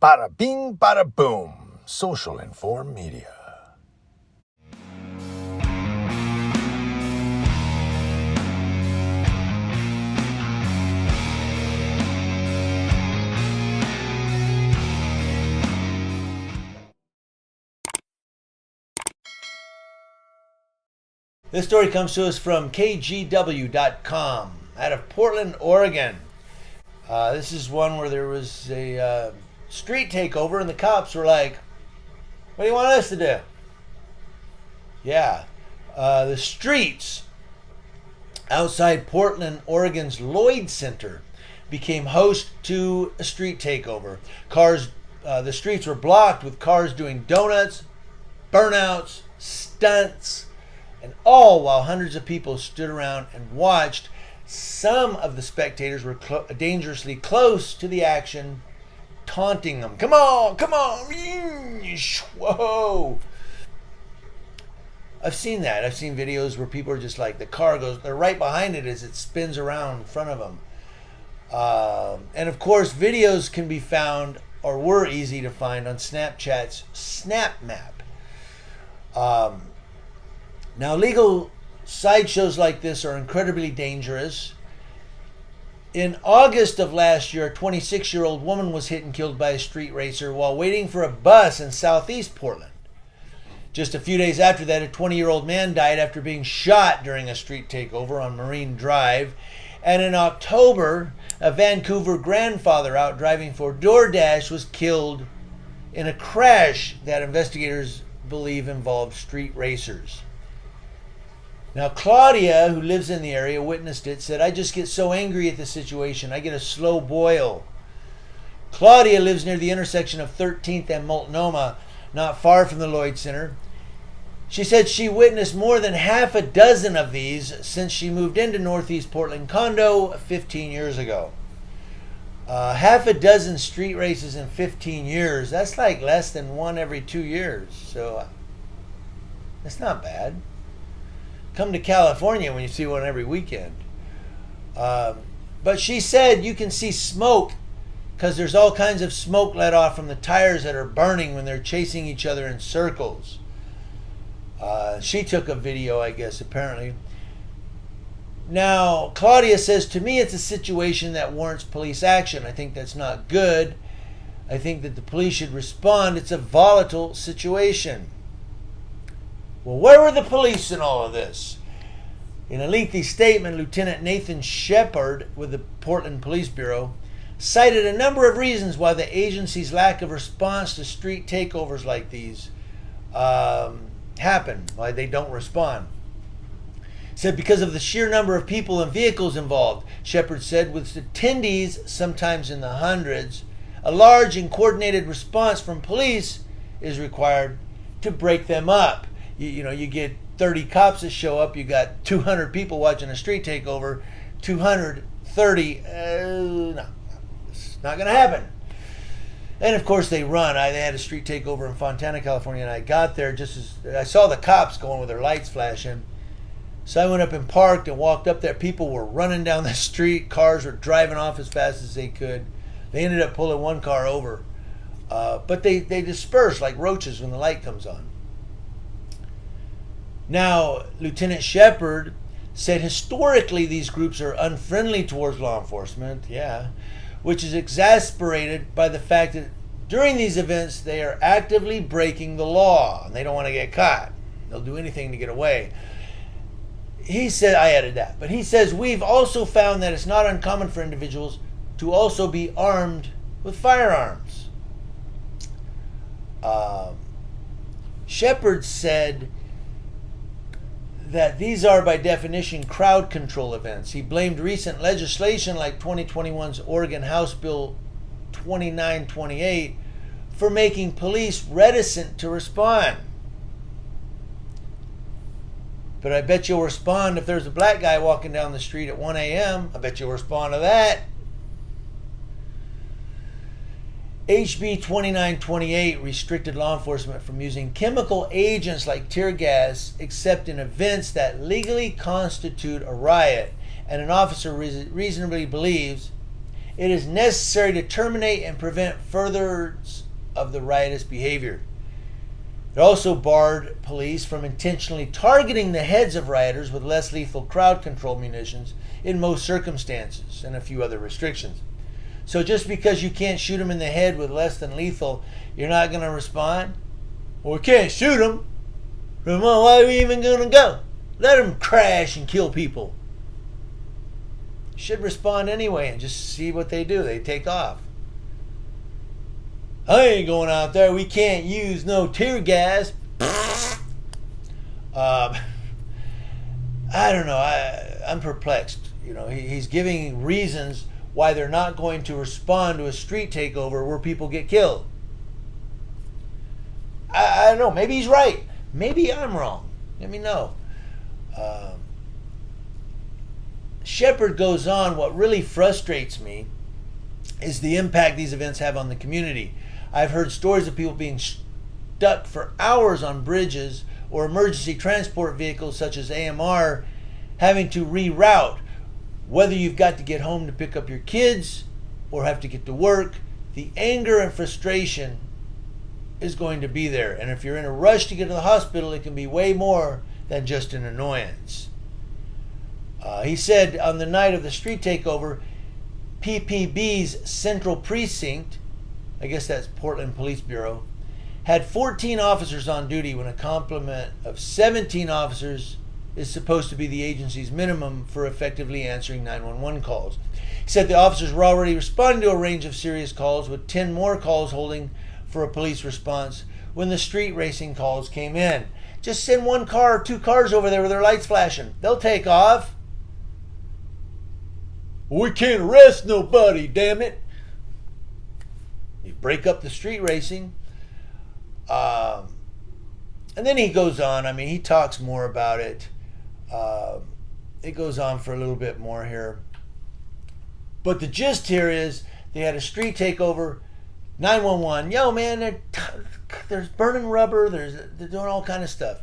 Bada bing, bada boom. Social Inform Media. This story comes to us from KGW.com out of Portland, Oregon. This is one where there was a street takeover and the cops were like, what do you want us to do? Yeah, the streets outside Portland, Oregon's Lloyd Center became host to a street takeover. The streets were blocked with cars doing donuts, burnouts, stunts, and all while hundreds of people stood around and watched. Some of the spectators were dangerously close to the action, taunting them. Come on, come on. Whoa. I've seen that. I've seen videos where people are just like, the car goes, they're right behind it as it spins around in front of them. And of course, videos can be found, or were easy to find, on Snapchat's Snap Map. Now, legal sideshows like this are incredibly dangerous. In August of last year, a 26-year-old woman was hit and killed by a street racer while waiting for a bus in southeast Portland. Just a few days after that, a 20-year-old man died after being shot during a street takeover on Marine Drive. And in October, a Vancouver grandfather out driving for DoorDash was killed in a crash that investigators believe involved street racers. Now, Claudia, who lives in the area, witnessed it, said, I just get so angry at the situation. I get a slow boil. Claudia lives near the intersection of 13th and Multnomah, not far from the Lloyd Center. She said she witnessed more than half a dozen of these since she moved into Northeast Portland condo 15 years ago. Half a dozen street races in 15 years. That's like less than one every 2 years. So that's not bad. Come to California when you see one every weekend. But she said you can see smoke because there's all kinds of smoke let off from the tires that are burning when they're chasing each other in circles. She took a video, I guess, apparently. Now, Claudia says, to me, it's a situation that warrants police action. I think that's not good. I think that the police should respond. It's a volatile situation. Well, where were the police in all of this? In a lengthy statement, Lieutenant Nathan Shepard with the Portland Police Bureau cited a number of reasons why the agency's lack of response to street takeovers like these happen, why they don't respond. He said because of the sheer number of people and vehicles involved, Shepard said, with attendees sometimes in the hundreds, a large and coordinated response from police is required to break them up. You get 30 cops that show up, you got 200 people watching a street takeover, 230, no, it's not going to happen. And of course they run. They had a street takeover in Fontana, California, and I got there just as I saw the cops going with their lights flashing. So I went up and parked and walked up there. People were running down the street, cars were driving off as fast as they could. They ended up pulling one car over. But they disperse like roaches when the light comes on. Now, Lieutenant Shepard said historically these groups are unfriendly towards law enforcement, which is exasperated by the fact that during these events they are actively breaking the law and they don't want to get caught. They'll do anything to get away. He said, I added that, but he says we've also found that it's not uncommon for individuals to also be armed with firearms. Shepard said that these are by definition crowd control events. He blamed recent legislation like 2021's Oregon House Bill 2928 for making police reticent to respond. But I bet you'll respond if there's a black guy walking down the street at 1 a.m. I bet you'll respond to that. HB 2928 restricted law enforcement from using chemical agents like tear gas except in events that legally constitute a riot and an officer reasonably believes It is necessary to terminate and prevent furtherance of the riotous behavior. It also barred police from intentionally targeting the heads of rioters with less lethal crowd control munitions in most circumstances, and a few other restrictions. So just because you can't shoot them in the head with less than lethal, you're not going to respond? Well, we can't shoot them. Well, why are we even going to go? Let them crash and kill people. You should respond anyway and just see what they do. They take off. I ain't going out there. We can't use no tear gas. I don't know. I'm perplexed. He's giving reasons why they're not going to respond to a street takeover where people get killed. I don't know. Maybe he's right. Maybe I'm wrong. Let me know. Shepard goes on. What really frustrates me is the impact these events have on the community. I've heard stories of people being stuck for hours on bridges or emergency transport vehicles such as AMR having to reroute. Whether you've got to get home to pick up your kids or have to get to work, the anger and frustration is going to be there. And if you're in a rush to get to the hospital, it can be way more than just an annoyance. He said on the night of the street takeover, PPB's Central Precinct, I guess that's Portland Police Bureau, had 14 officers on duty when a complement of 17 officers is supposed to be the agency's minimum for effectively answering 911 calls. He said the officers were already responding to a range of serious calls, with 10 more calls holding for a police response when the street racing calls came in. Just send one car or two cars over there with their lights flashing. They'll take off. We can't arrest nobody, damn it. You break up the street racing. And then he goes on. He talks more about it. It goes on for a little bit more here. But the gist here is they had a street takeover, 911. Yo, man, there's burning rubber. They're doing all kind of stuff.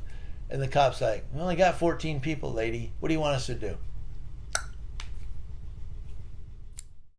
And the cop's like, we only got 14 people, lady. What do you want us to do?